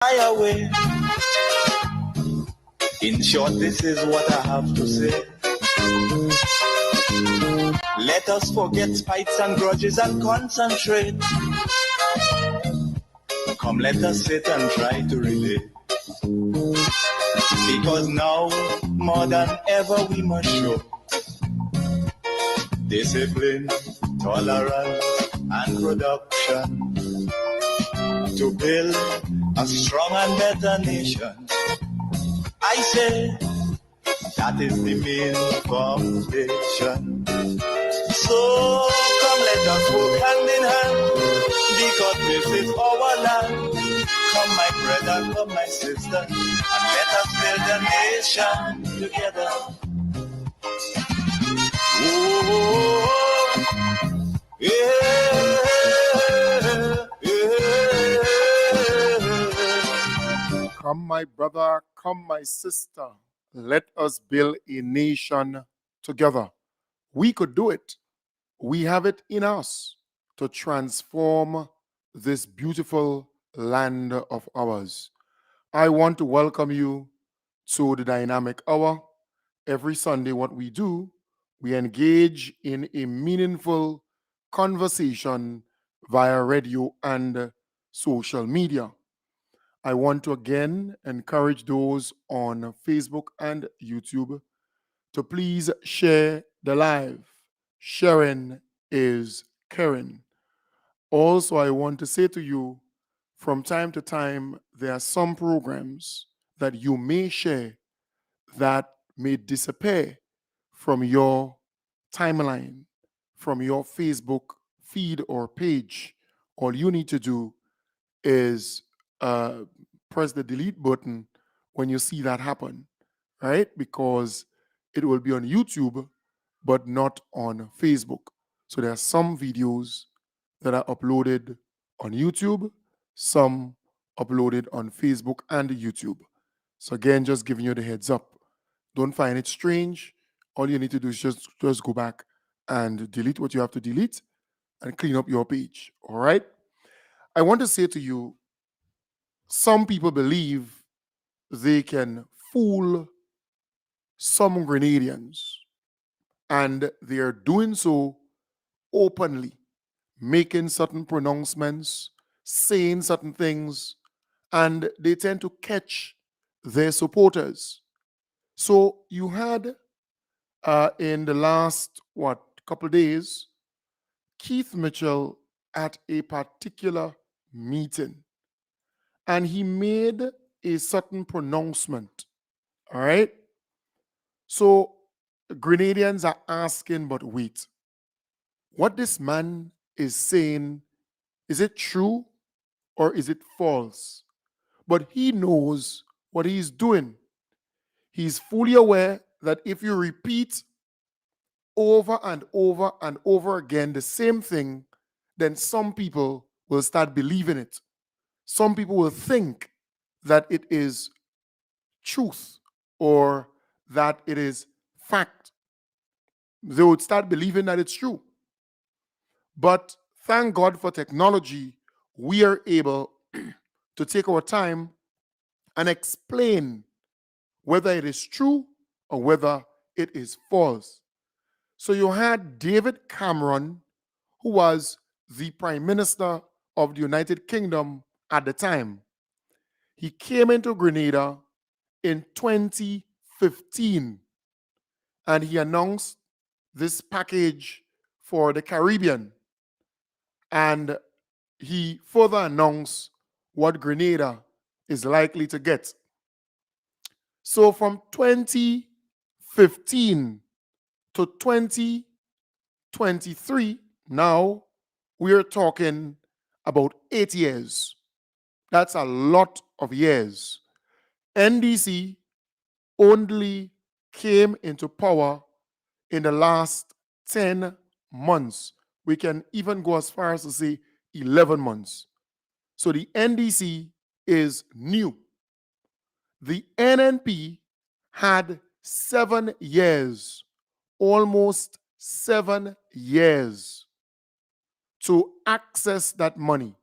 away. In short, this is what I have to say. Let us forget fights and grudges and concentrate. Come, let us sit and try to relate. Because now, more than ever, we must show discipline, tolerance, and production to build a strong and better nation. I say that is the main foundation. So come, let us work hand in hand, because this is our land. Come, my brother, come, my sister, and let us build a nation together. Oh, yeah, yeah. Come, my brother, come, my sister. Let us build a nation together. We could do it. We have it in us to transform this beautiful land of ours. I want to welcome you to the Dynamic Hour. Every Sunday, what we do, we engage in a meaningful conversation via radio and social media. I want to again encourage those on Facebook and YouTube to please share the live. Sharing is caring. Also, I want to say to you, from time to time, there are some programs that you may share that may disappear from your timeline, from your Facebook feed or page. All you need to do is press the delete button when you see that happen, right? Because it will be on YouTube, but not on Facebook. So there are some videos that are uploaded on YouTube, some uploaded on Facebook and YouTube. So again, just giving you the heads up. Don't find it strange. All you need to do is just go back and delete what you have to delete and clean up your page. All right? I want to say to you, some people believe they can fool some Grenadians, and they are doing so openly, making certain pronouncements, saying certain things, and they tend to catch their supporters. So you had in the last couple days, Keith Mitchell at a particular meeting, and he made a certain pronouncement. All right. So Grenadians are asking, but wait, what this man is saying, is it true or is it false? But he knows what he's doing. He's fully aware that if you repeat over and over and over again the same thing, then some people will start believing it. Some people will think that it is truth or that it is fact. They would start believing that it's true. But thank God for technology, we are able to take our time and explain whether it is true or whether it is false. So you had David Cameron, who was the Prime Minister of the United Kingdom at the time. He came into Grenada in 2015 and he announced this package for the Caribbean. And he further announced what Grenada is likely to get. So from 2015 to 2023, now we're talking about 8 years. That's a lot of years. NDC only came into power in the last 10 months. We can even go as far as to say 11 months. So the NDC is new. The NNP had 7 years, almost 7 years to access that money.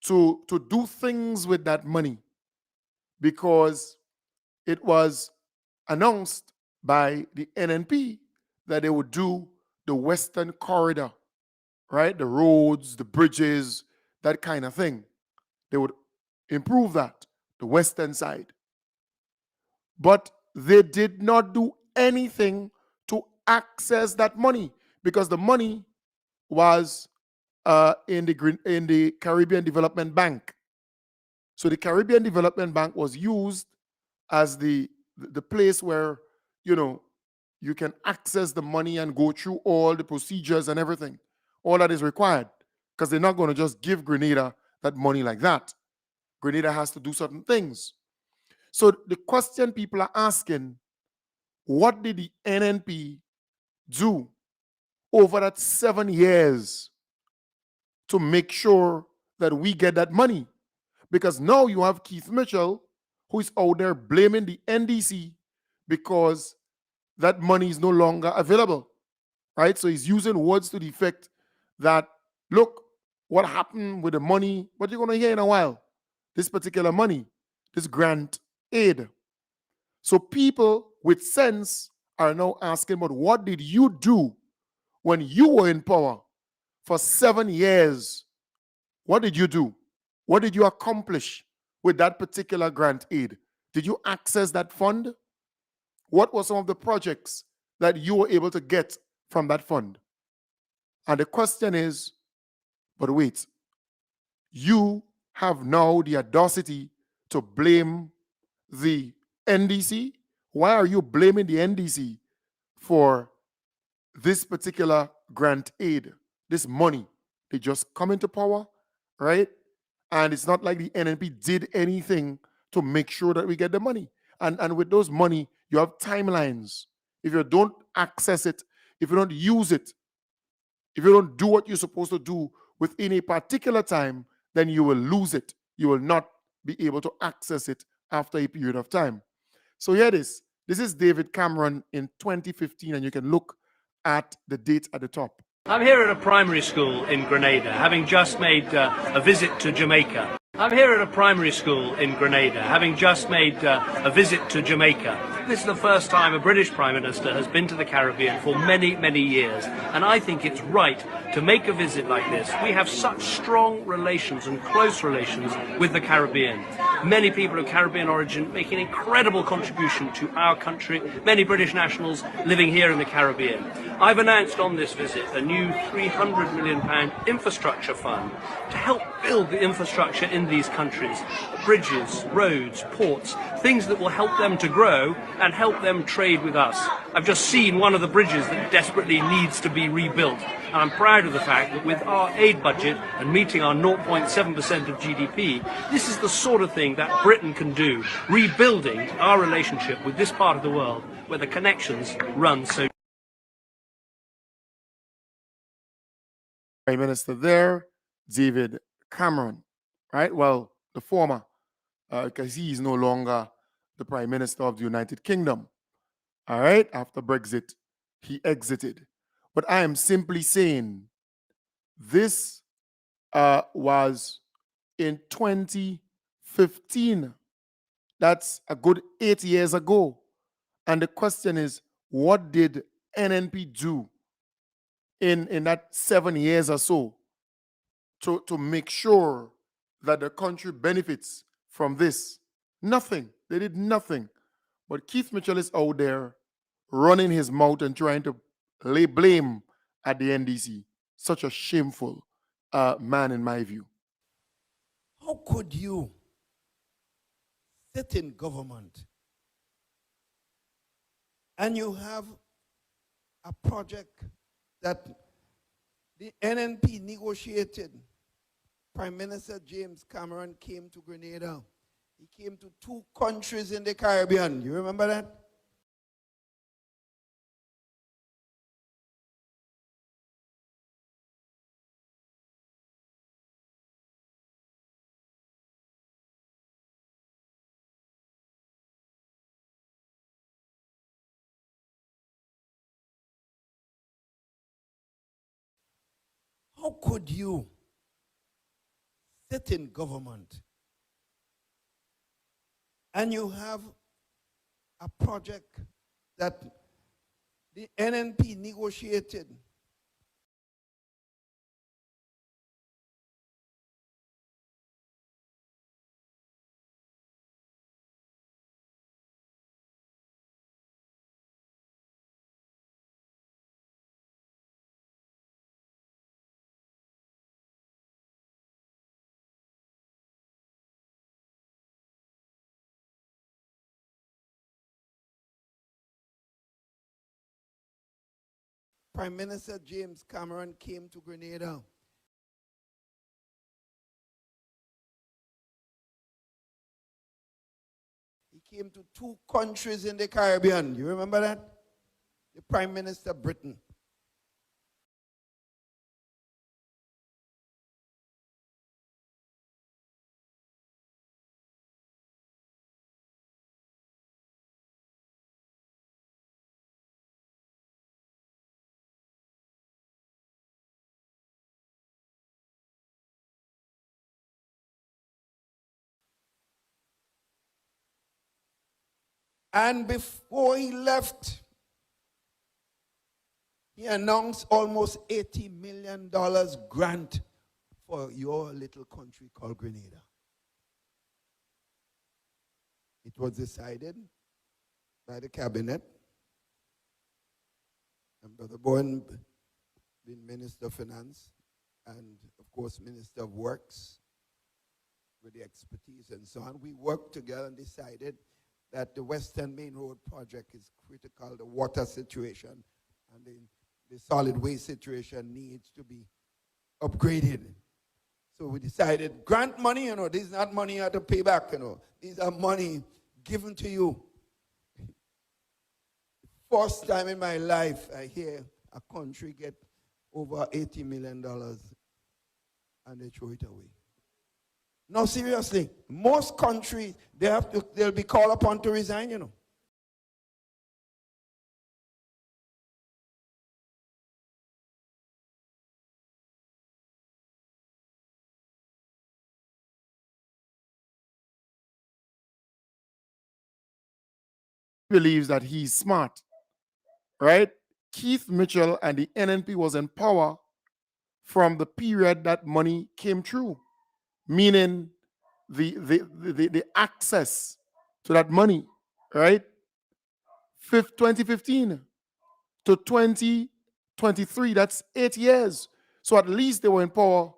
to do things with that money because it was announced by the NNP that they would do the Western Corridor, right? The roads, the bridges, that kind of thing. They would improve that, the Western side. But they did not do anything to access that money because the money was in the Caribbean Development Bank. So the Caribbean Development Bank was used as the place where you can access the money and go through all the procedures and everything, all that is required, because they're not going to just give Grenada that money like that. Grenada has to do certain things. So the question people are asking, what did the NNP do over that 7 years to make sure that we get that money? Because now you have Keith Mitchell, who is out there blaming the NDC because that money is no longer available, right? So he's using words to the effect that, look, what happened with the money, what you're going to hear in a while, this particular money, this grant aid. So people with sense are now asking, but what did you do when you were in power for 7 years? What did you do? What did you accomplish with that particular grant aid? Did you access that fund? What were some of the projects that you were able to get from that fund? And the question is, but wait, you have now the audacity to blame the NDC? Why are you blaming the NDC for this particular grant aid, this money? They just come into power, right? And it's not like the NNP did anything to make sure that we get the money. And with those money, you have timelines. If you don't access it, if you don't use it, if you don't do what you're supposed to do within a particular time, then you will lose it. You will not be able to access it after a period of time. So here it is. This is David Cameron in 2015, and you can look at the date at the top. I'm here at a primary school in Grenada, having just made a visit to Jamaica. I'm here at a primary school in Grenada, having just made a visit to Jamaica. This is the first time a British Prime Minister has been to the Caribbean for many, many years, and I think it's right to make a visit like this. We have such strong relations and close relations with the Caribbean. Many people of Caribbean origin make an incredible contribution to our country, many British nationals living here in the Caribbean. I've announced on this visit a new £300 million infrastructure fund to help build the infrastructure in these countries. Bridges, roads, ports, things that will help them to grow and help them trade with us. I've just seen one of the bridges that desperately needs to be rebuilt. And I'm proud of the fact that with our aid budget and meeting our 0.7% of GDP, this is the sort of thing that Britain can do, rebuilding our relationship with this part of the world where the connections run so. Prime Minister there, David Cameron, right? Well, the former, because he is no longer the Prime Minister of the United Kingdom. All right, after Brexit, he exited. But I am simply saying this was in 2015. That's a good 8 years ago. And the question is, what did NNP do in that 7 years or so to make sure that the country benefits from this? Nothing. They did nothing. But Keith Mitchell is out there running his mouth and trying to lay blame at the NDC. Such a shameful man, in my view. How could you sit in government and you have a project that the NNP negotiated? Prime Minister James Cameron came to Grenada. He came to 2 countries in the Caribbean. You remember that? How could you sit in government and you have a project that the NNP negotiated Prime Minister James Cameron came to Grenada. He came to 2 countries in the Caribbean. You remember that? The Prime Minister of Britain. And before he left, he announced almost $80 million grant for your little country called Grenada. It was decided by the cabinet, and Brother Bowen being Minister of Finance, and of course Minister of Works, with the expertise and so on. We worked together and decided that the Western Main Road project is critical. The water situation and the solid waste situation needs to be upgraded. So we decided, grant money, this is not money you have to pay back, These are money given to you. First time in my life I hear a country get over $80 million and they throw it away. No, seriously. Most countries, they'll be called upon to resign, Believes that he's smart, right? Keith Mitchell and the NNP was in power from the period that money came through, meaning the access to that money, right? 2015 to 2023, that's 8 years. So at least they were in power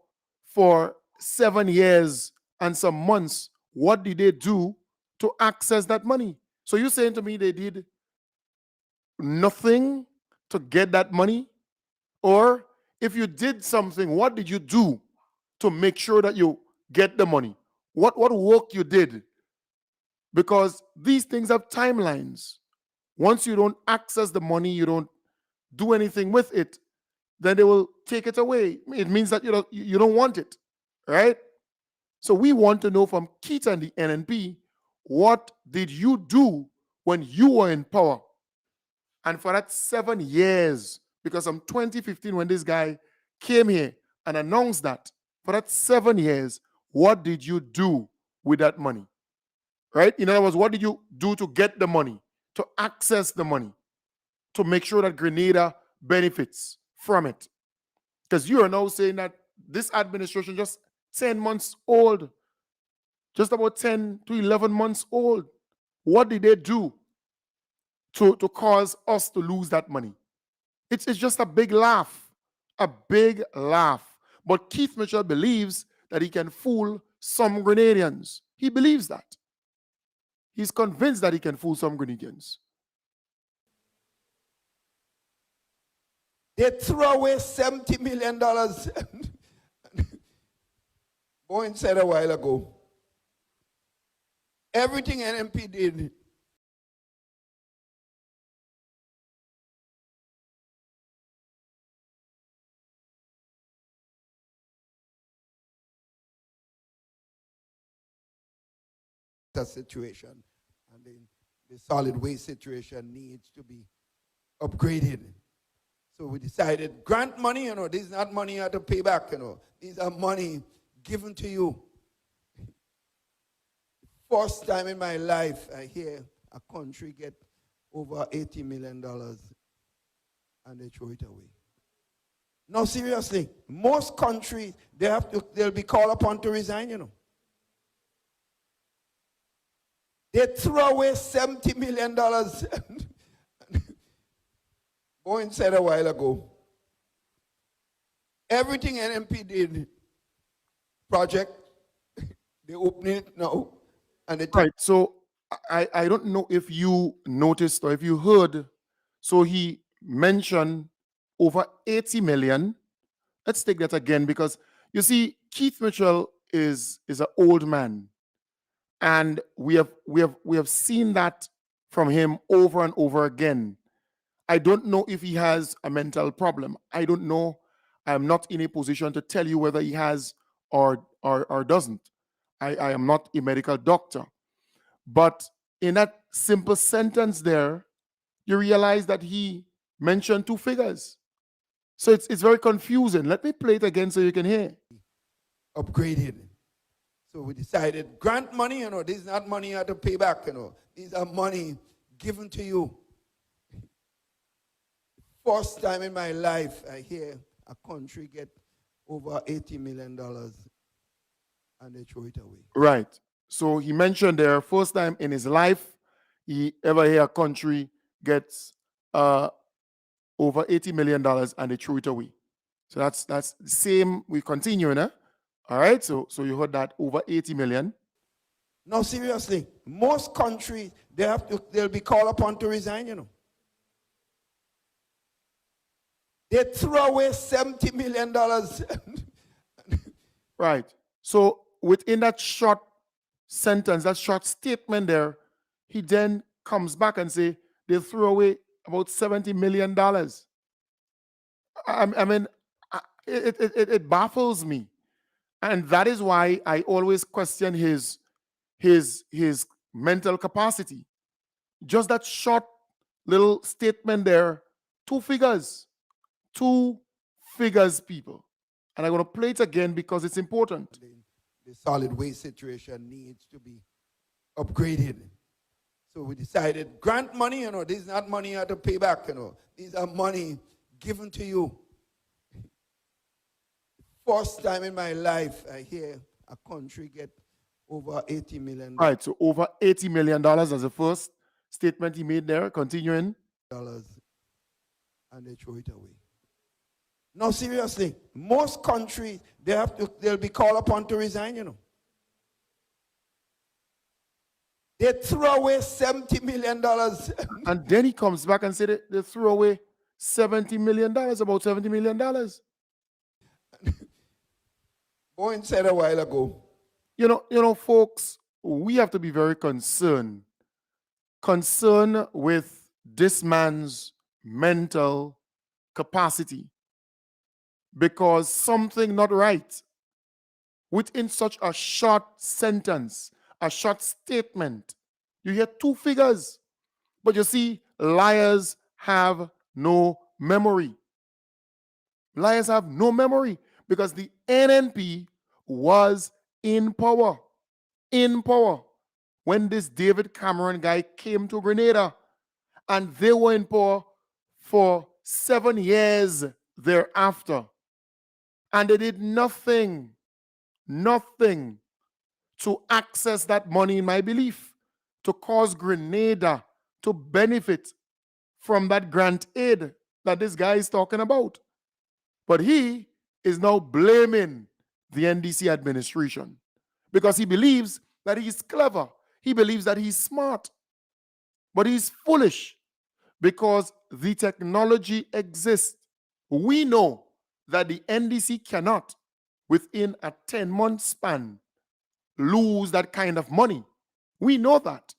for 7 years and some months. What did they do to access that money? So you're saying to me they did nothing to get that money? Or if you did something, what did you do to make sure that you get the money? What work you did? Because these things have timelines. Once you don't access the money, you don't do anything with it, then they will take it away. It means that you don't want it, right? So we want to know from Keith and the NNP, what did you do when you were in power? And for that 7 years, because from 2015 when this guy came here and announced that, for that 7 years, what did you do with that money? Right? In other words, what did you do to get the money, to access the money, to make sure that Grenada benefits from it? Because you are now saying that this administration just 10 months old, just about 10 to 11 months old. What did they do to cause us to lose that money? It's just a big laugh, a big laugh. But Keith Mitchell believes that he can fool some Grenadians. He believes that. He's convinced that he can fool some Grenadians. They threw away $70 million. Bowen said a while ago, everything NNP did situation and the solid waste situation needs to be upgraded. So we decided, grant money, this is not money you have to pay back, These are money given to you. First time in my life I hear a country get over $80 million and they throw it away. No, seriously, most countries, they'll be called upon to resign, you know. They throw away $70 million. Bowen said a while ago, everything NMP did, project, they open it now, and they Right. So I don't know if you noticed or if you heard. So he mentioned over 80 million. Let's take that again because you see, Keith Mitchell is an old man, and we have seen that from him over and over again. I don't know if he has a mental problem. I don't know. I'm not in a position to tell you whether he has or doesn't. I am not a medical doctor. But in that simple sentence there, you realize that he mentioned two figures. So it's very confusing. Let me play it again so you can hear. upgraded. So we decided, grant money, you know, this is not money you have to pay back, you know. These are money given to you. First time in my life I hear a country get over $80 million and they throw it away. Right. So he mentioned there, first time in his life he ever hear a country gets over $80 million and they threw it away. So that's the same. We continue, eh? All right. So you heard that over 80 million. No, seriously, most countries, they'll be called upon to resign, you know. They throw away $70 million. Right. So within that short sentence, that short statement there, he then comes back and say they threw away about $70 million. I mean, it baffles me. And that is why I always question his mental capacity. Just that short little statement there, two figures, people. And I'm going to play it again because it's important. The solid waste situation needs to be upgraded. So we decided, grant money, you know, this is not money you have to pay back, you know. These are money given to you. First time in my life I hear a country get over $80 million. Right, so over $80 million as the first statement he made there, continuing. And they throw it away. No, seriously, most countries, they'll be called upon to resign, you know. They throw away $70 million. And then he comes back and said they threw away $70 million, about $70 million. Bowen said a while ago, You know, folks, we have to be very concerned with this man's mental capacity, because something not right within such a short sentence, a short statement. You hear two figures, but you see, liars have no memory. Liars have no memory because the NNP was in power when this David Cameron guy came to Grenada, and they were in power for 7 years thereafter. And they did nothing to access that money, in my belief, to cause Grenada to benefit from that grant aid that this guy is talking about. But he is now blaming the NDC administration because he believes that he's clever. He believes that he's smart. But he's foolish because the technology exists. We know that the NDC cannot, within a 10-month span, lose that kind of money. We know that.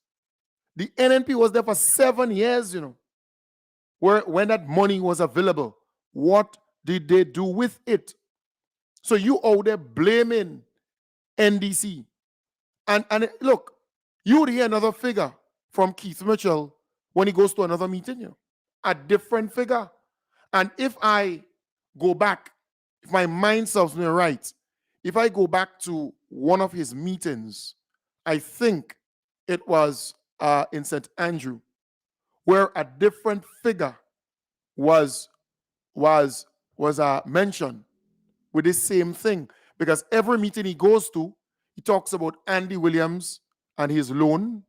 The NNP was there for 7 years, you know, when that money was available. What did they do with it? So you out there blaming NDC. And look, you would hear another figure from Keith Mitchell when he goes to another meeting, you know, a different figure. And if I go back, if my mind serves me right, if I go back to one of his meetings, I think it was in St. Andrew, where a different figure was mentioned with this same thing. Because every meeting he goes to, he talks about Andy Williams and his loan.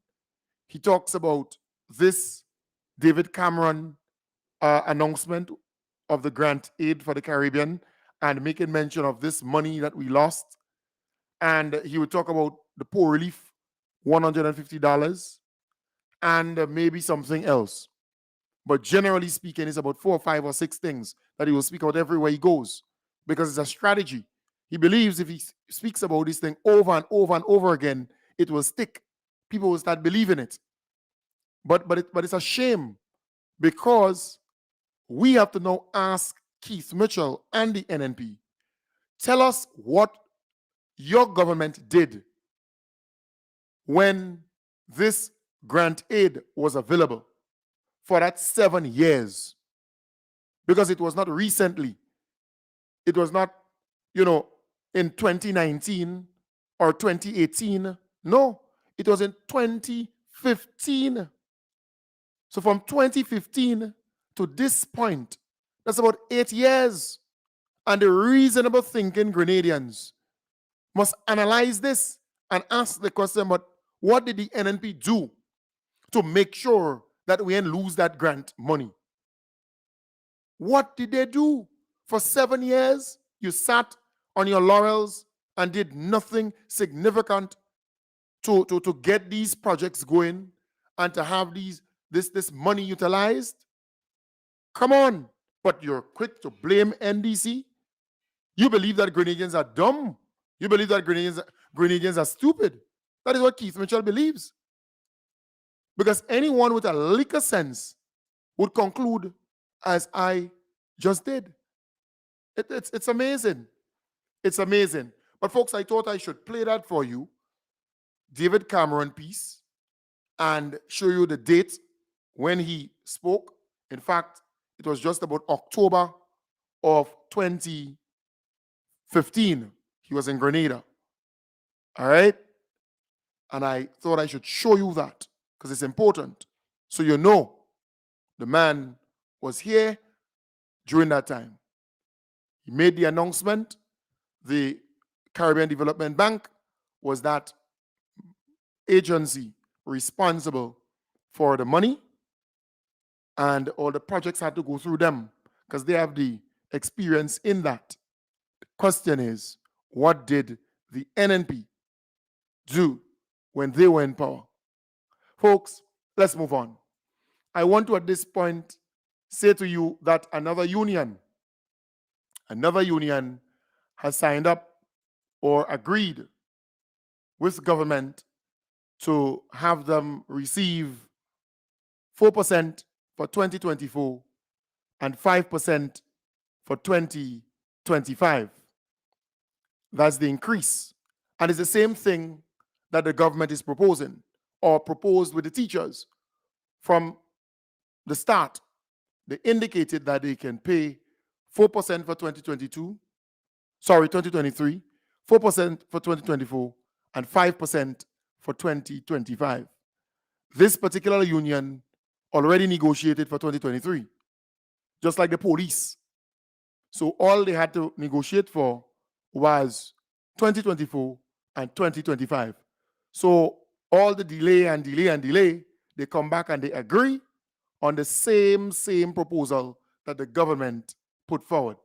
He talks about this David Cameron announcement of the grant aid for the Caribbean and making mention of this money that we lost. And he would talk about the poor relief, $150, and maybe something else. But generally speaking, it's about 4 or 5 or 6 things that he will speak about everywhere he goes, because it's a strategy. He believes if he speaks about this thing over and over and over again, it will stick. People will start believing it. But it's a shame, because we have to now ask Keith Mitchell and the NNP, tell us what your government did when this grant aid was available for that 7 years. Because it was not recently. It was not, in 2019 or 2018. No, it was in 2015. So from 2015 to this point, that's about 8 years. And the reasonable thinking Grenadians must analyze this and ask the question, but what did the NNP do to make sure that we didn't lose that grant money? What did they do? For 7 years, you sat on your laurels and did nothing significant to get these projects going and to have this money utilized. Come on. But you're quick to blame NDC. You believe that Grenadians are dumb. You believe that Grenadians are stupid. That is what Keith Mitchell believes. Because anyone with a lick of sense would conclude as I just did. It's amazing. It's amazing. But folks, I thought I should play that for you, David Cameron piece, and show you the date when he spoke. In fact, it was just about October of 2015. He was in Grenada. All right? And I thought I should show you that because it's important. So you know the man was here during that time. He made the announcement. The Caribbean Development Bank was that agency responsible for the money, and all the projects had to go through them because they have the experience in that. The question is, what did the NNP do when they were in power? Folks, let's move on. I want to at this point say to you that another union has signed up or agreed with government to have them receive 4% for 2024 and 5% for 2025. That's the increase. And it's the same thing that the government is proposing or proposed with the teachers. From the start, they indicated that they can pay 4% for 2023, 4% for 2024, and 5% for 2025. This particular union already negotiated for 2023, just like the police. So all they had to negotiate for was 2024 and 2025. So all the delay, they come back and they agree on the same proposal that the government put forward.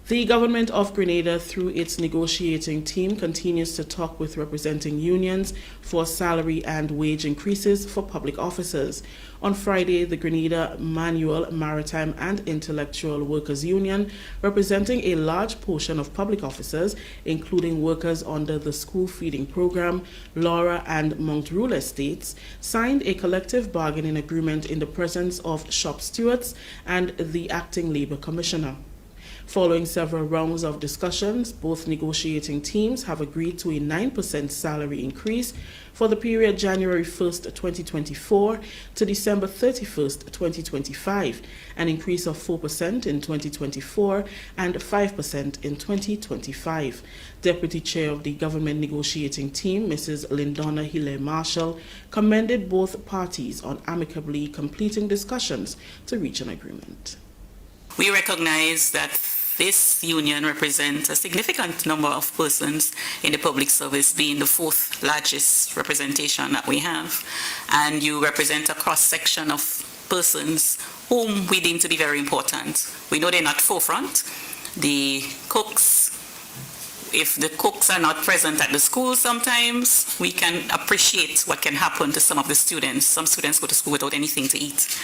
The government of Grenada, through its negotiating team, continues to talk with representing unions for salary and wage increases for public officers. On Friday, the Grenada Manual, Maritime and Intellectual Workers Union, representing a large portion of public officers, including workers under the school feeding program, Laura and Mount Rule estates, signed a collective bargaining agreement in the presence of shop stewards and the acting Labour Commissioner. Following several rounds of discussions, both negotiating teams have agreed to a 9% salary increase for the period January 1st, 2024 to December 31st, 2025, an increase of 4% in 2024 and 5% in 2025. Deputy Chair of the Government Negotiating Team, Mrs. Lindonna Hilaire Marshall, commended both parties on amicably completing discussions to reach an agreement. We recognize that this union represents a significant number of persons in the public service, being the fourth largest representation that we have. And you represent a cross-section of persons whom we deem to be very important. We know they're not forefront. The cooks, if the cooks are not present at the school sometimes, we can appreciate what can happen to some of the students. Some students go to school without anything to eat.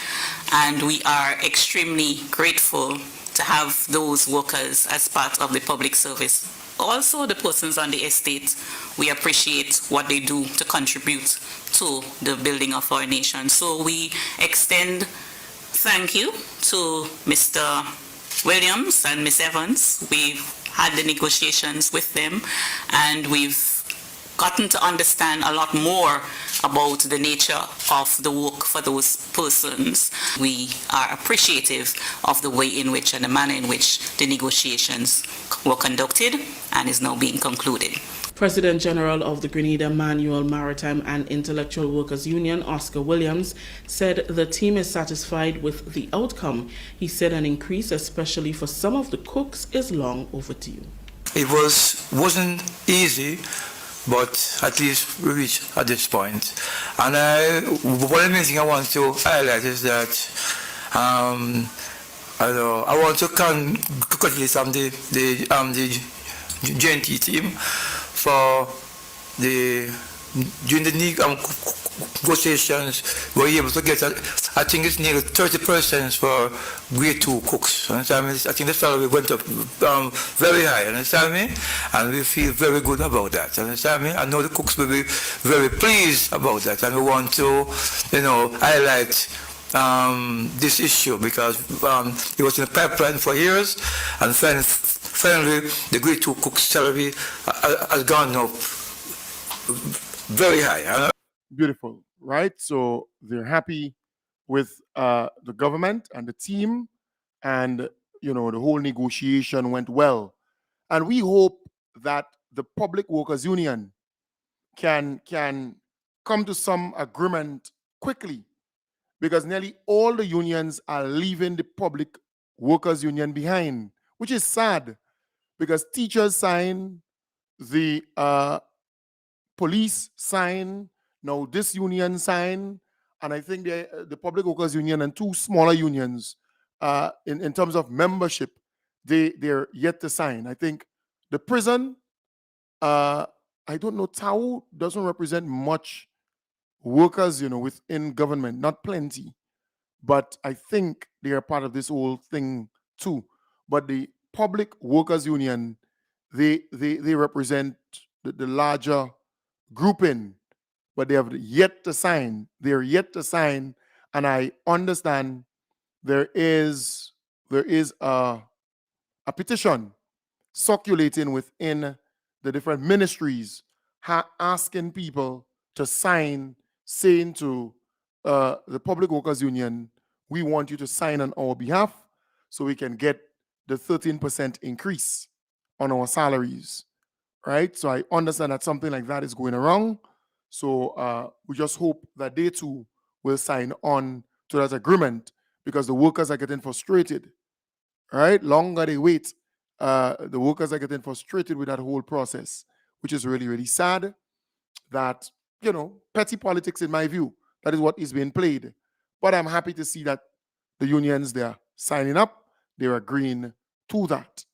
And we are extremely grateful to have those workers as part of the public service. Also, the persons on the estate, we appreciate what they do to contribute to the building of our nation. So we extend thank you to Mr. Williams and Ms. Evans. We've had the negotiations with them, and we've gotten to understand a lot more about the nature of the work for those persons. We are appreciative of the way in which and the manner in which the negotiations were conducted and is now being concluded. President General of the Grenada Manual, Maritime and Intellectual Workers Union, Oscar Williams, said the team is satisfied with the outcome. He said an increase, especially for some of the cooks, is long overdue. It wasn't easy, but at least we reached at this point. And one of the things I want to highlight is that I want to congratulate the GNT team for during the negotiations, we were able to get, I think it's nearly 30% for grade 2 cooks. Understand me? I think the salary went up very high, understand me? And we feel very good about that, understand me? I know the cooks will be very pleased about that, and we want to, highlight this issue because it was in the pipeline for years, and finally the grade 2 cook salary has gone up very high. Beautiful, right? So they're happy with the government and the team, and the whole negotiation went well. And we hope that the Public Workers Union can come to some agreement quickly, because nearly all the unions are leaving the Public Workers Union behind, which is sad, because teachers sign, the police sign, now this union sign, and I think the Public Workers Union and two smaller unions, in terms of membership, they're yet to sign. I think the prison, I don't know, TAU doesn't represent much workers, within government, not plenty, but I think they are part of this whole thing too. But the Public Workers Union, they represent the larger grouping, but they have yet to sign. They're yet to sign, and I understand there is a petition circulating within the different ministries asking people to sign, saying to the Public Workers Union, we want you to sign on our behalf so we can get the 13% increase on our salaries, right? So I understand that something like that is going around. So we just hope that they too will sign on to that agreement, because the workers are getting frustrated, right? Longer they wait, the workers are getting frustrated with that whole process, which is really, really sad. That, petty politics, in my view, that is what is being played. But I'm happy to see that the unions, they're signing up, they're agreeing to that.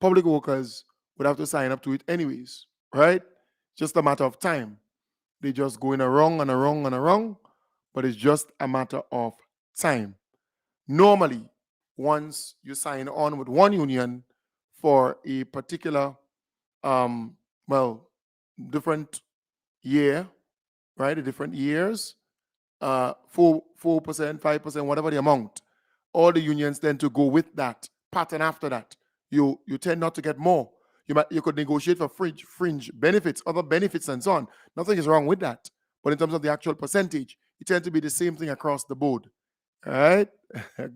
Public workers would have to sign up to it anyways, right? Just a matter of time. They're just going around and around and around, but it's just a matter of time. Normally, once you sign on with one union for a particular, different year, right? The different years, 4%, 5%, whatever the amount, all the unions tend to go with that pattern after that. you tend not to get more. You could negotiate for fringe benefits, other benefits, and so on. Nothing is wrong with that. But in terms of the actual percentage, it tends to be the same thing across the board. All right,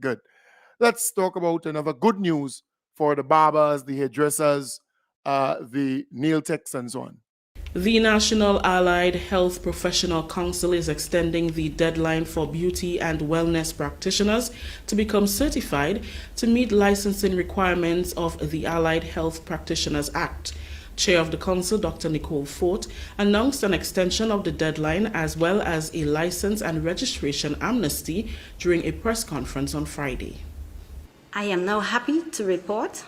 good. Let's talk about another good news for the barbers, the hairdressers, the nail techs, and so on. The National Allied Health Professional Council is extending the deadline for beauty and wellness practitioners to become certified to meet licensing requirements of the Allied Health Practitioners Act. Chair of the Council, Dr. Nicole Fort, announced an extension of the deadline as well as a license and registration amnesty during a press conference on Friday. I am now happy to report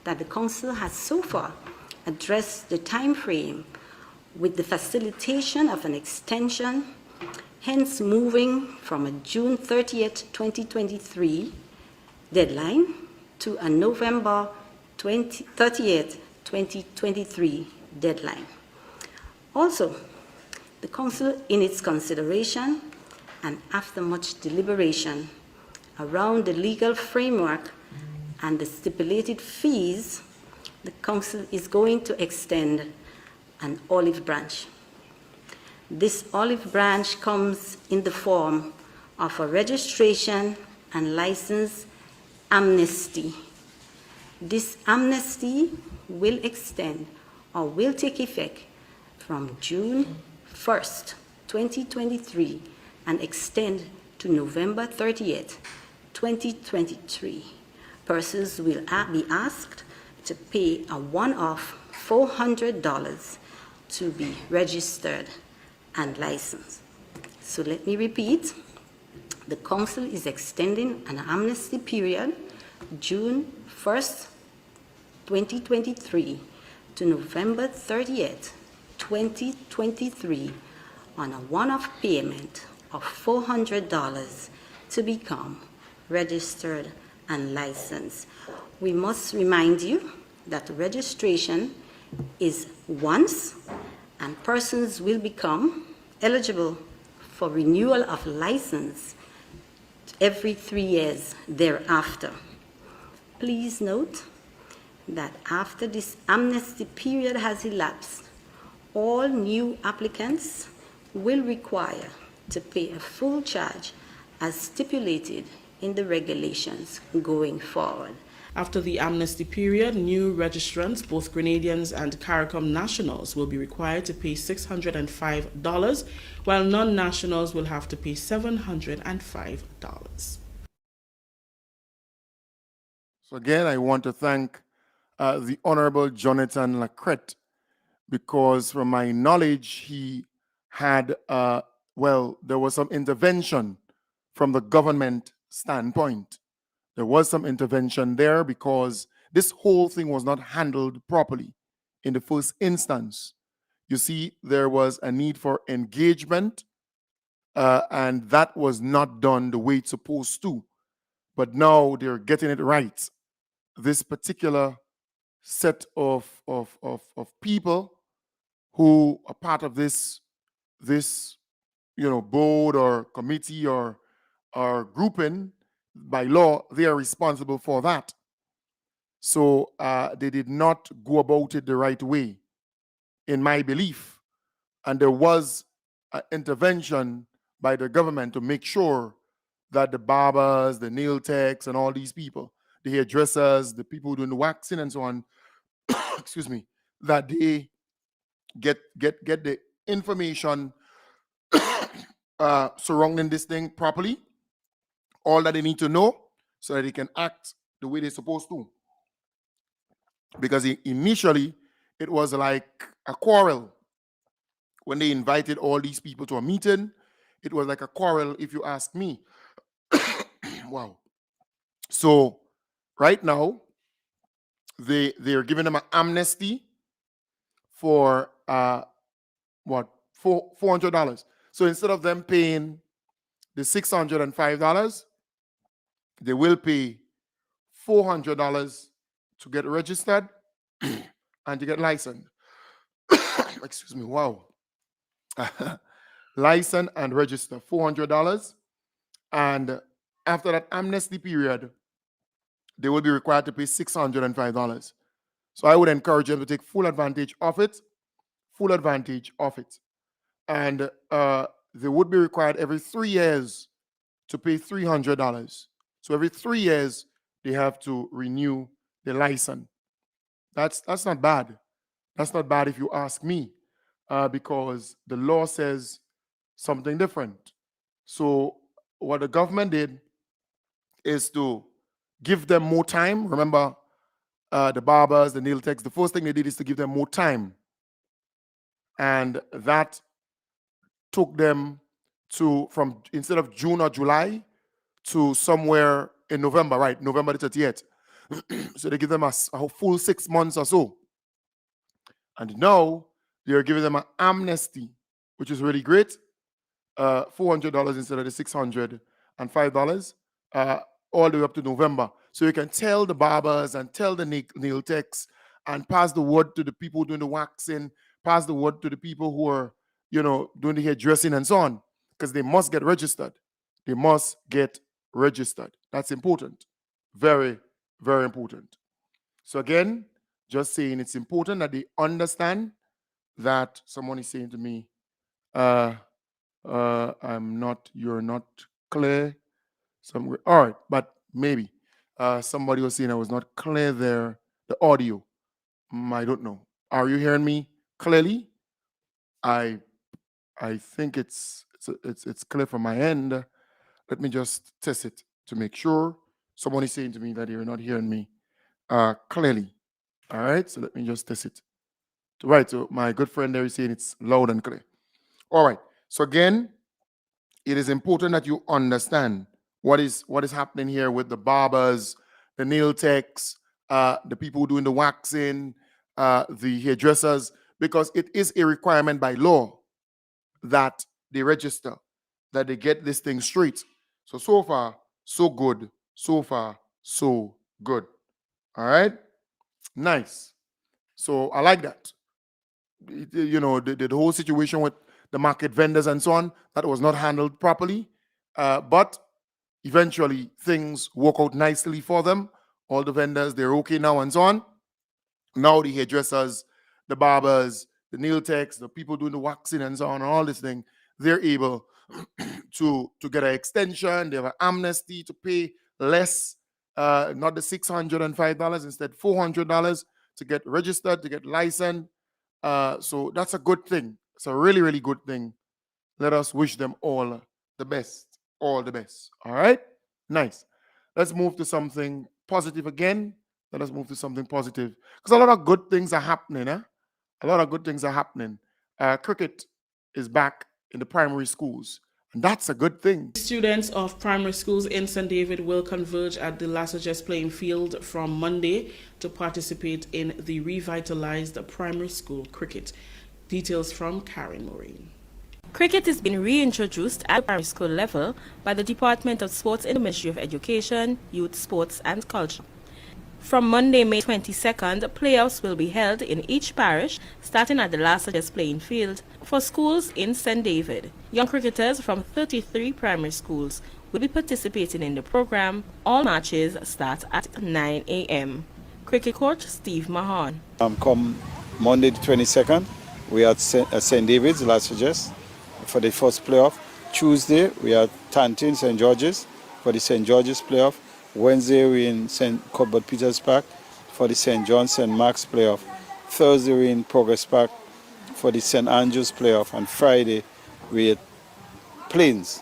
that the Council has so far addressed the time frame with the facilitation of an extension, hence moving from a June 30th, 2023 deadline to a November 30th, 2023 deadline. Also, the Council, in its consideration and after much deliberation around the legal framework and the stipulated fees, the Council is going to extend an olive branch. This olive branch comes in the form of a registration and license amnesty. This amnesty will extend or will take effect from June 1st, 2023 and extend to November 30th, 2023. Persons will be asked to pay a one-off $400 to be registered and licensed. So let me repeat. The Council is extending an amnesty period June 1st, 2023 to November 30th, 2023 on a one-off payment of $400 to become registered and licensed. We must remind you that registration is once, and persons will become eligible for renewal of license every 3 years thereafter. Please note that after this amnesty period has elapsed, all new applicants will require to pay a full charge as stipulated in the regulations going forward. After the amnesty period, new registrants, both Grenadians and CARICOM nationals, will be required to pay $605, while non-nationals will have to pay $705. So again, I want to thank the Honorable Jonathan Lacrette, because from my knowledge, he had, there was some intervention from the government standpoint. There was some intervention there because this whole thing was not handled properly in the first instance. You see, there was a need for engagement, and that was not done the way it's supposed to. But now they're getting it right. This particular set of people who are part of this board or committee or grouping, by law, they are responsible for that. So they did not go about it the right way, in my belief. And there was an intervention by the government to make sure that the barbers, the nail techs, and all these people, the hairdressers, the people doing the waxing and so on, excuse me, that they get the information surrounding this thing properly, all that they need to know, so that they can act the way they're supposed to. Because initially, it was like a quarrel. When they invited all these people to a meeting, it was like a quarrel, if you ask me. Wow. So right now, they're giving them an amnesty for $400. So instead of them paying the $605, they will pay $400 to get registered and to get licensed. Excuse me, wow. License and register, $400. And after that amnesty period, they will be required to pay $605. So I would encourage them to take full advantage of it, and they would be required every 3 years to pay $300. So every 3 years they have to renew the license. That's not bad. That's not bad if you ask me, because the law says something different. So what the government did is to give them more time. Remember, the barbers, the nail techs, the first thing they did is to give them more time. And that took them from instead of June or July to somewhere in November, right? November the 30th. So they give them a full 6 months or so. And now they're giving them an amnesty, which is really great. $400 instead of the $605, all the way up to November. So you can tell the barbers and tell the nail techs and pass the word to the people doing the waxing, pass the word to the people who are, doing the hairdressing and so on, because they must get registered. They must get registered. That's important. Very, very important. So again, just saying it's important that they understand that someone is saying to me, you're not clear. All right, but maybe somebody was saying I was not clear there, the audio. I don't know. Are you hearing me clearly? I think it's clear from my end. Let me just test it to make sure. Someone is saying to me that you're not hearing me clearly. All right, so let me just test it. Right, so my good friend there is saying it's loud and clear. All right, so again, it is important that you understand what is happening here with the barbers, the nail techs, the people doing the waxing, the hairdressers, because it is a requirement by law that they register, that they get this thing straight. So far, so good. So far, so good. All right? Nice. So I like that. The whole situation with the market vendors and so on, that was not handled properly. But eventually, things work out nicely for them. All the vendors, they're okay now and so on. Now the hairdressers, the barbers, the nail techs, the people doing the waxing and so on, and all this thing, they're able to get an extension. They have an amnesty to pay less, not the $605, instead $400 to get registered, to get licensed. So that's a good thing. It's a really, really good thing. Let us wish them all the best. All the best. All right? Nice. Let's move to something positive again. Let us move to something positive. Because a lot of good things are happening. A lot of good things are happening. Cricket is back in the primary schools. And that's a good thing. Students of primary schools in St. David will converge at the Lassages playing field from Monday to participate in the revitalized primary school cricket. Details from Karen Maureen. Cricket has been reintroduced at the primary school level by the Department of Sports in the Ministry of Education, Youth, Sports and Culture. From Monday, May 22nd, playoffs will be held in each parish, starting at the Lassages playing field. For schools in St. David, young cricketers from 33 primary schools will be participating in the program. All matches start at 9 a.m. Cricket coach Steve Mahon. Come Monday the 22nd, we are at St. David's, Lassages, for the first playoff. Tuesday, we are at Tantin, St. George's, for the St. George's playoff. Wednesday, we're in St. Cuthbert Peters Park for the St. John St. Mark's playoff. Thursday, we're in Progress Park for the St. Andrews playoff. And Friday, we're at Plains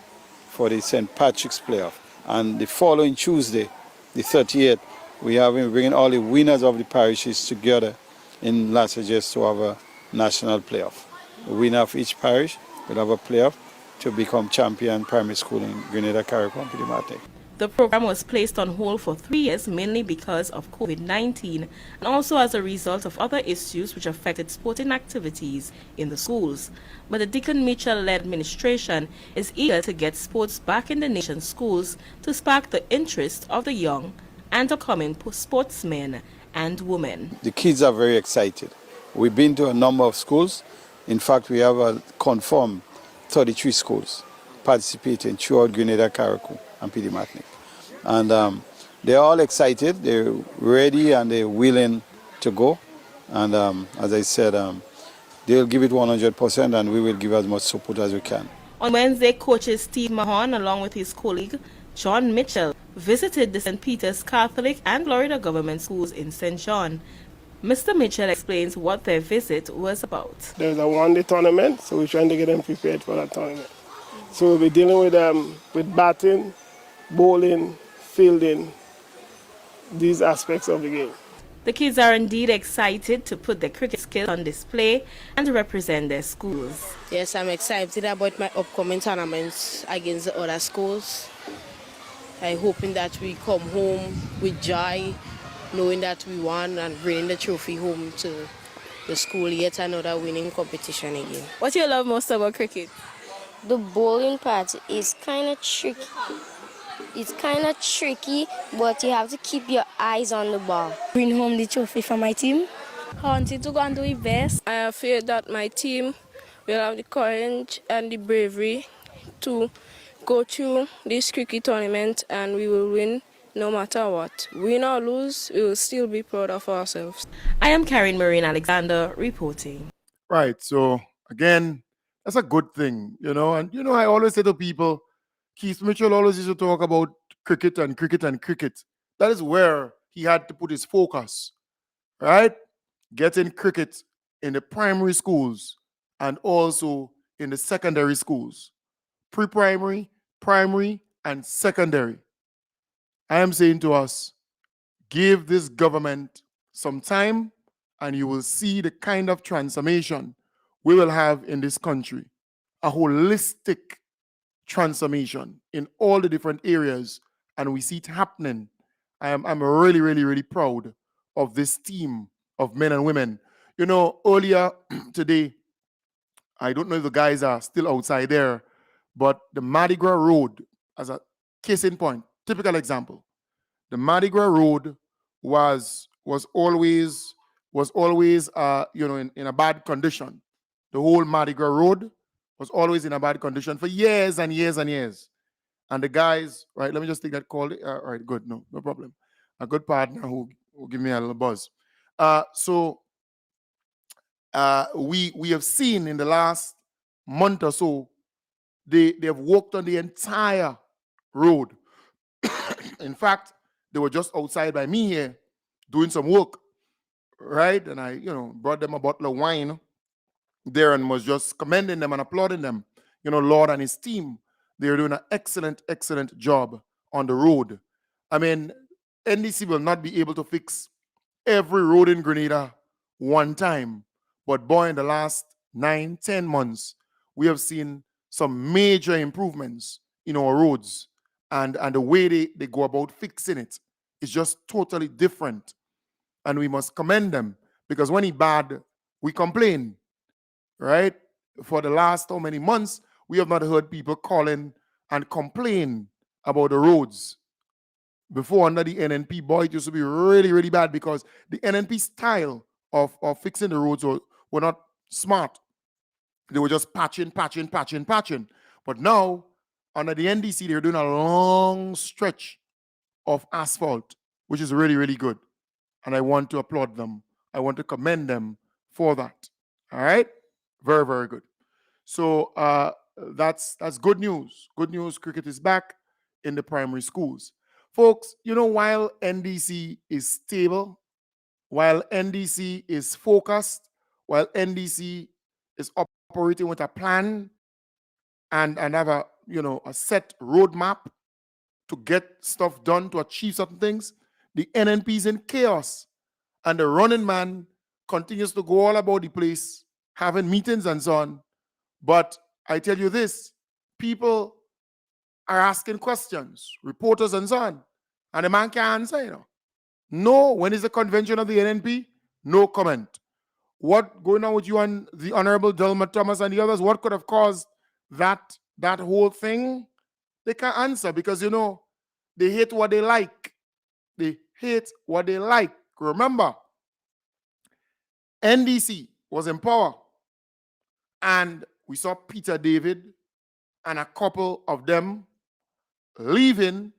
for the St. Patrick's playoff. And the following Tuesday, the 30th, we're bringing all the winners of the parishes together in Lassages to have a national playoff. The winner of each parish will have a playoff to become champion primary school in Grenada, Carriacou, and Petite Martinique. The program was placed on hold for 3 years, mainly because of COVID-19 and also as a result of other issues which affected sporting activities in the schools. But the Deacon Mitchell-led administration is eager to get sports back in the nation's schools to spark the interest of the young and upcoming sportsmen and women. The kids are very excited. We've been to a number of schools. In fact, we have a confirmed 33 schools participating throughout Grenada, Carriacou, and Petite Martinique. And they're all excited, they're ready and they're willing to go. And as I said, they'll give it 100% and we will give as much support as we can. On Wednesday, coaches Steve Mahon, along with his colleague John Mitchell, visited the St. Peter's Catholic and Florida government schools in St. John. Mr. Mitchell explains what their visit was about. There's a one-day tournament, so we're trying to get them prepared for that tournament. So we'll be dealing with batting, bowling, fielding, these aspects of the game. The kids are indeed excited to put their cricket skills on display and represent their schools. Yes, I'm excited about my upcoming tournaments against the other schools. I'm hoping that we come home with joy, knowing that we won and bringing the trophy home to the school, yet another winning competition again. What do you love most about cricket? The bowling part is kind of tricky. It's kind of tricky, but you have to keep your eyes on the ball. Bring home the trophy for my team. I wanted to go and do it best. I feel that my team will have the courage and the bravery to go through this cricket tournament, and we will win no matter what. Win or lose, we will still be proud of ourselves. I am Karen Marine Alexander reporting. Right. So again, that's a good thing, And I always say to people, Keith Mitchell always used to talk about cricket and cricket and cricket. That is where he had to put his focus, right? Getting cricket in the primary schools and also in the secondary schools. Pre-primary, primary, and secondary. I am saying to us, give this government some time and you will see the kind of transformation we will have in this country. A holistic transformation in all the different areas, and we see it happening. I'm really, really, really proud of this team of men and women. Earlier today, I don't know if the guys are still outside there, but the Mardi Gras Road, as a case in point, typical example, the Mardi Gras Road was always in a bad condition. The whole Mardi Gras Road was always in a bad condition for years and years and years. And the guys, right, let me just take that call. All right, good, no problem. A good partner who give me a little buzz. We have seen in the last month or so, they have walked on the entire road. In fact, they were just outside by me here doing some work, right? And I, brought them a bottle of wine there and was just commending them and applauding them. Lord and his team, they're doing an excellent, excellent job on the road. I mean, NDC will not be able to fix every road in Grenada one time, but boy, in the last 9-10 months, we have seen some major improvements in our roads, and the way they go about fixing it is just totally different. And we must commend them, because when it's bad, we complain. Right? For the last how many months, we have not heard people calling and complain about the roads. Before, under the NNP, boy, it used to be really, really bad because the NNP style of fixing the roads were not smart. They were just patching. But now, under the NDC, they're doing a long stretch of asphalt, which is really, really good. And I want to applaud them. I want to commend them for that. All right? Very, very good. So that's good news. Good news, cricket is back in the primary schools. Folks, while NDC is stable, while NDC is focused, while NDC is operating with a plan and have a set roadmap to get stuff done, to achieve certain things, the NNP is in chaos. And the running man continues to go all about the place, having meetings and so on. But I tell you this, people are asking questions, reporters and so on, and the man can't answer, No, when is the convention of the NNP? No comment. What going on with you and the Honorable Delma Thomas and the others? What could have caused that whole thing? They can't answer because, they hate what they like. They hate what they like. Remember, NDC was in power. And we saw Peter David and a couple of them leaving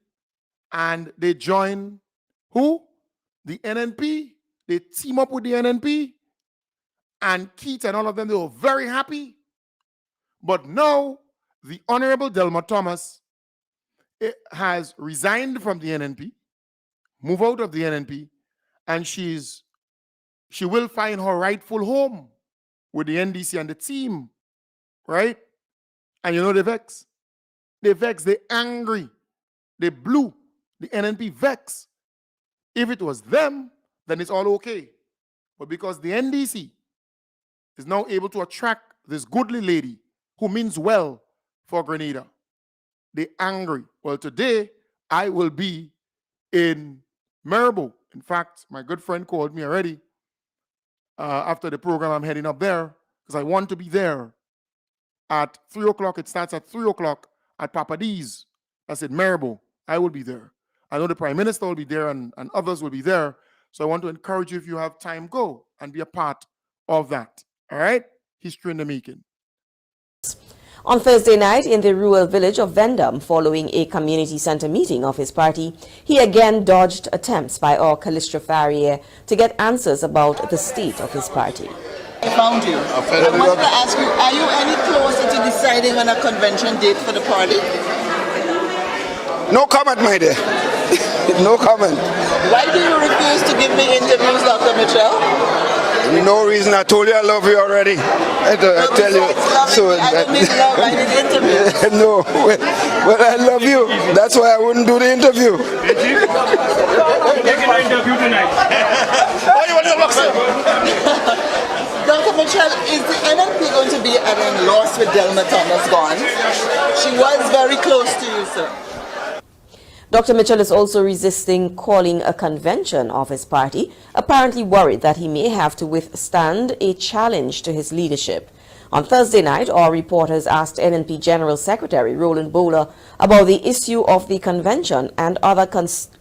and they join who? The NNP. They team up with the NNP, and Keith and all of them, they were very happy. But now, the Honorable Delma Thomas has resigned from the NNP, moved out of the NNP, and she will find her rightful home with the NDC and the team, right? And you know they vex. They vex, they angry, they blue. The NNP vex. If it was them, then it's all okay. But because the NDC is now able to attract this goodly lady who means well for Grenada, they angry. Well, today, I will be in Maribor. In fact, my good friend called me already. After the program, I'm heading up there because I want to be there at 3 o'clock. It starts at 3 o'clock at Papa D's. I said, Maribor, I will be there. I know the Prime Minister will be there and others will be there. So I want to encourage you, if you have time, go and be a part of that. All right? History in the making. On Thursday night in the rural village of Vendam, following a community center meeting of his party, he again dodged attempts by our Callistra Farrier to get answers about the state of his party. I found you. I wanted to ask you, are you any closer to deciding on a convention date for the party? No comment, my dear. No comment. Why do you refuse to give me interviews, Dr. Mitchell? No reason. I told you I love you already. I tell you. So I don't need love, I need interviews. No. Well, I love you. That's why I wouldn't do the interview. Taking an interview tonight. Oh, you want to box Dr. Mitchell, is the NNP going to be at a loss with Delma Thomas gone? She was very close to you, sir. Dr. Mitchell is also resisting calling a convention of his party, apparently worried that he may have to withstand a challenge to his leadership. On Thursday night, our reporters asked NNP General Secretary Roland Bowler about the issue of the convention and other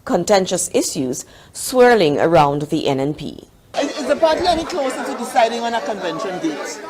contentious issues swirling around the NNP. Is the party any closer to deciding on a convention date?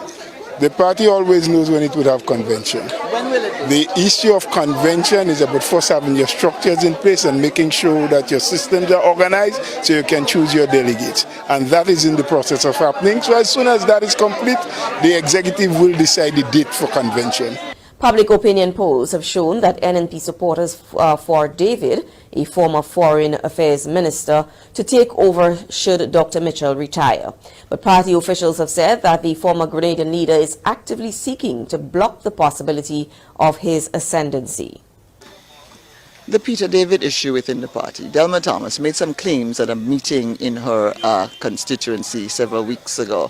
The party always knows when it would have convention. When will it be? The issue of convention is about first having your structures in place and making sure that your systems are organized so you can choose your delegates. And that is in the process of happening. So as soon as that is complete, the executive will decide the date for convention. Public opinion polls have shown that NNP supporters for David, a former foreign affairs minister, to take over should Dr. Mitchell retire. But party officials have said that the former Grenadian leader is actively seeking to block the possibility of his ascendancy. The Peter David issue within the party. Delma Thomas made some claims at a meeting in her constituency several weeks ago.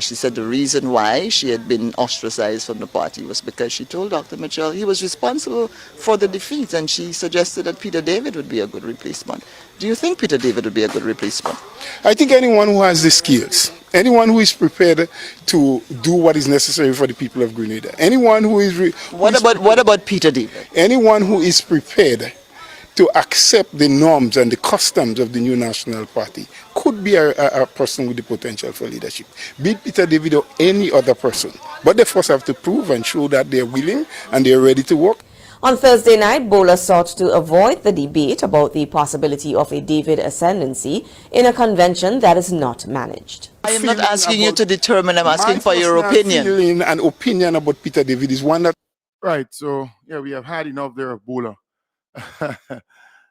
She said the reason why she had been ostracized from the party was because she told Dr. Mitchell he was responsible for the defeat, and she suggested that Peter David would be a good replacement. Do you think Peter David would be a good replacement? I think anyone who has the skills, anyone who is prepared to do what is necessary for the people of Grenada, anyone who is... What about Peter David? Anyone who is prepared to accept the norms and the customs of the new National Party could be a person with the potential for leadership. Be it Peter David or any other person. But they first have to prove and show that they're willing and they're ready to work. On Thursday night, Bowler sought to avoid the debate about the possibility of a David ascendancy in a convention that is not managed. I am not asking you to determine, I'm asking for your opinion. Feeling and opinion about Peter David is one that... Right, so yeah, we have had enough there of Bowler.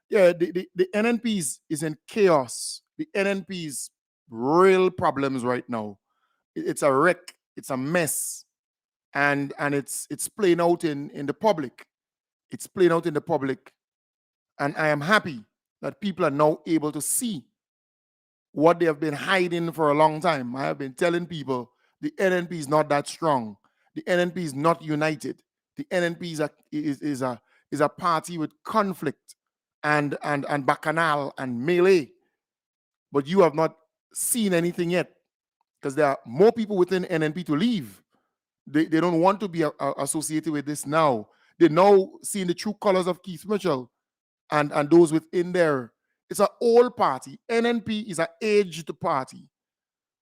Yeah, the NNP is in chaos. The NNP's real problems right now. It's a wreck. It's a mess, and it's playing out in the public. It's playing out in the public, and I am happy that people are now able to see what they have been hiding for a long time. I have been telling people the NNP is not that strong. The NNP is not united. The NNP is a party with conflict and bacchanal and melee. But you have not seen anything yet, because there are more people within NNP to leave. They don't want to be associated with this now. They're now seeing the true colors of Keith Mitchell and those within there. It's an old party. NNP is an aged party.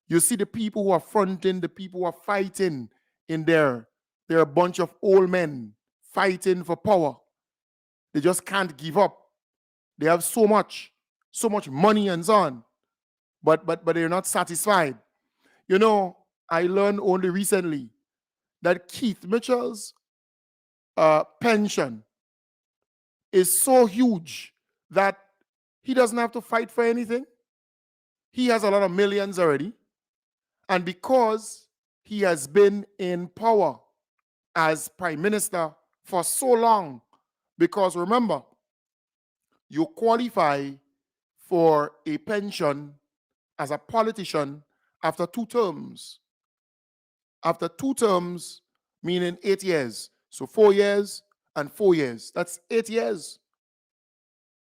You see the people who are fronting, the people who are fighting in there. They're a bunch of old men fighting for power. They just can't give up. They have so much money and so on, but they're not satisfied. You know, I learned only recently that Keith Mitchell's pension is so huge that he doesn't have to fight for anything. He has a lot of millions already. And because he has been in power as prime minister for so long, because remember, you qualify for a pension as a politician after 2 terms. After 2 terms, meaning 8 years. So 4 years and 4 years. That's 8 years.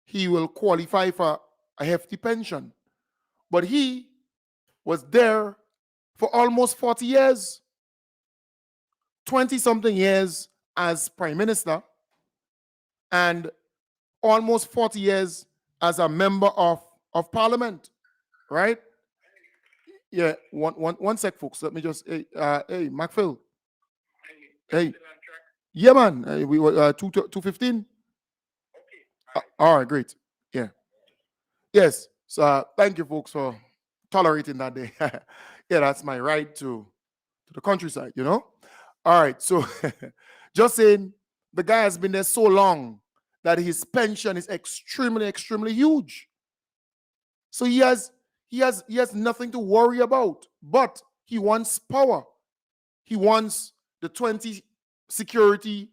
He will qualify for a hefty pension. But he was there for almost 40 years. 20-something years as prime minister and almost 40 years as a member of parliament, right? Yeah, one sec, folks. Let me just, hey, McPhil. Hey, yeah, man. We were 2:15. All right, great. Yeah. Yes. So thank you, folks, for tolerating that day. Yeah, that's my right to the countryside, you know? All right, so just saying, the guy has been there so long that his pension is extremely, extremely huge. So he has nothing to worry about, but he wants power. He wants the 20 security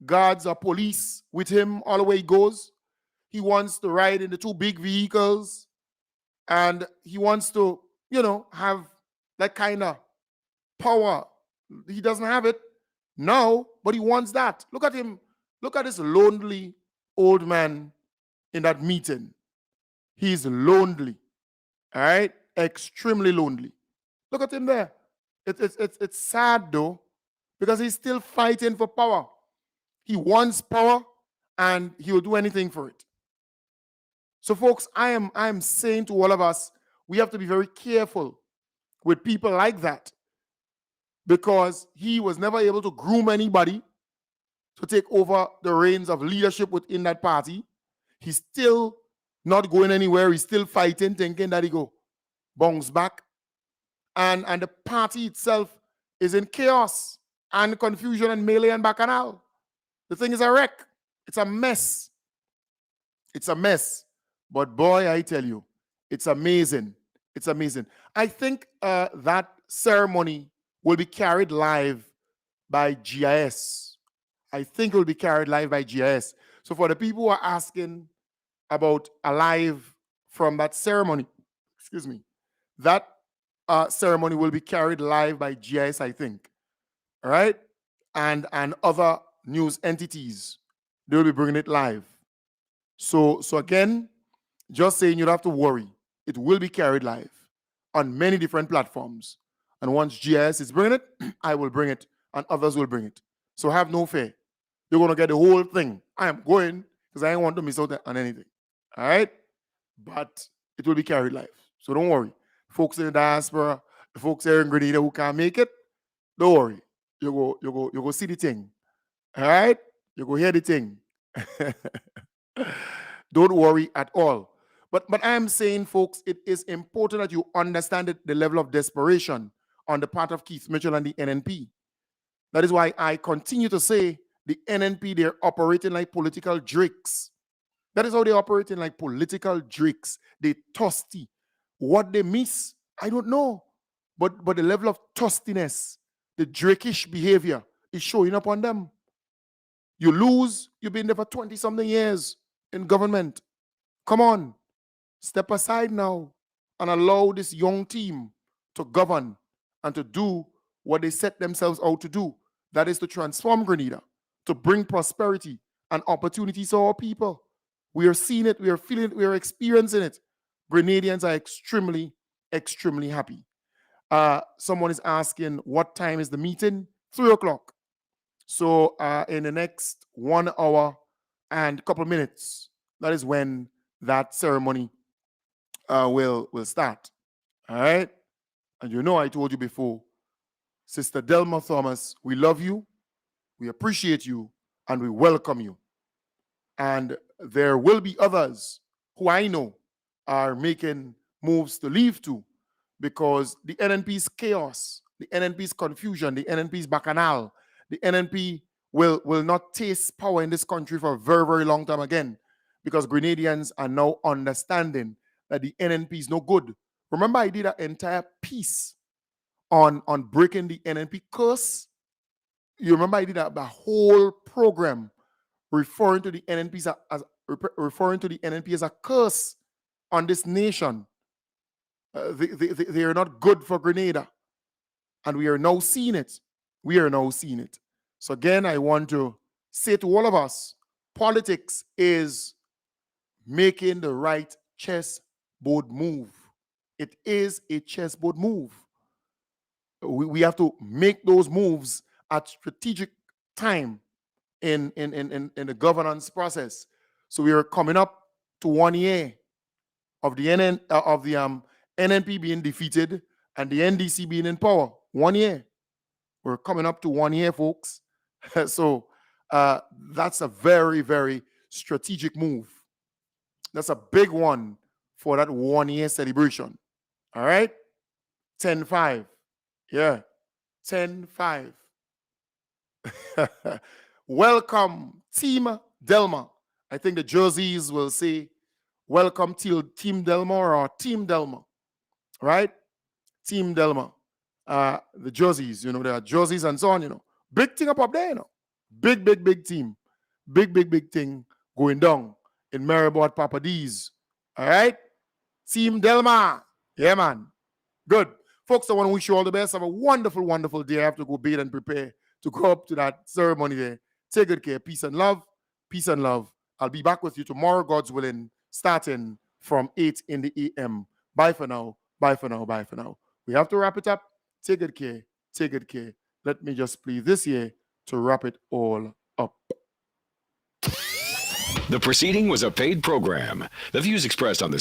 guards or police with him all the way he goes. He wants to ride in the 2 big vehicles, and he wants to, you know, have that kind of power. He doesn't have it now, but he wants that. Look at him. Look at this lonely old man in that meeting. He's lonely. All right? Extremely lonely. Look at him there. It's sad, though, because he's still fighting for power. He wants power, and he will do anything for it. So, folks, I am saying to all of us, we have to be very careful with people like that, because he was never able to groom anybody to take over the reins of leadership within that party. He's still not going anywhere. He's still fighting, thinking that he go bounce back. And the party itself is in chaos and confusion and melee and bacchanal. The thing is a wreck. It's a mess. It's a mess. But boy, I tell you, it's amazing. It's amazing. I think that ceremony will be carried live by GIS. I think it will be carried live by GIS. So for the people who are asking about a live from that ceremony, excuse me, that ceremony will be carried live by GIS, I think. All right? And other news entities, they will be bringing it live. So again, just saying, you don't have to worry. It will be carried live on many different platforms. And once GIS is bringing it, I will bring it, and others will bring it. So have no fear. You're going to get the whole thing. I am going because I don't want to miss out on anything. All right? But it will be carried live. So don't worry. Folks in the diaspora, the folks here in Grenada who can't make it, don't worry. You go see the thing. All right? You go hear the thing. Don't worry at all. But I am saying, folks, it is important that you understand the level of desperation on the part of Keith Mitchell and the NNP. That is why I continue to say the NNP, they're operating like political drakes. That is how they're operating, like political drakes. They're thirsty. What they miss, I don't know. But the level of thirstiness, the drakish behavior is showing up on them. You lose, you've been there for 20-something years in government. Come on. Step aside now and allow this young team to govern and to do what they set themselves out to do. That is to transform Grenada, to bring prosperity and opportunities to our people. We are seeing it, we are feeling it, we are experiencing it. Grenadians are extremely, extremely happy. Someone is asking, what time is the meeting? 3 o'clock. So in the next 1 hour and a couple of minutes, that is when that ceremony will start. All right? And you know, I told you before, Sister Delma Thomas, we love you, we appreciate you, and we welcome you. And there will be others who I know are making moves to leave too, because the NNP's chaos, the NNP's confusion, the NNP's bacchanal, the NNP will not taste power in this country for a very, very long time again, because Grenadians are now understanding that the NNP is no good. Remember, I did an entire piece on breaking the NNP curse. You remember I did a whole program referring to the NNP as a curse on this nation. They are not good for Grenada, and we are now seeing it. We are now seeing it. So again, I want to say to all of us, politics is making the right chessboard move. It is a chessboard move. We have to make those moves at strategic time in the governance process. So we are coming up to 1 year of the NNP being defeated and the NDC being in power. 1 year. We're coming up to 1 year, folks. So that's a very, very strategic move. That's a big one for that 1 year celebration. All right? 10-5. Yeah. 10-5. Welcome, Team Delma. I think the jerseys will say, welcome to Team Delma or Team Delma. Right? Team Delma. The jerseys, there are jerseys and so on, Big thing up there, Big, big, big team. Big, big, big thing going down in Maribor Papa D's. All right? Team Delma. Yeah, man. Good. Folks, I want to wish you all the best. Have a wonderful, wonderful day. I have to go bathe and prepare to go up to that ceremony there. Take good care. Peace and love. Peace and love. I'll be back with you tomorrow, God's willing, starting from 8 in the a.m. Bye for now. Bye for now. Bye for now. We have to wrap it up. Take good care. Take good care. Let me just please this year to wrap it all up. The proceeding was a paid program. The views expressed on this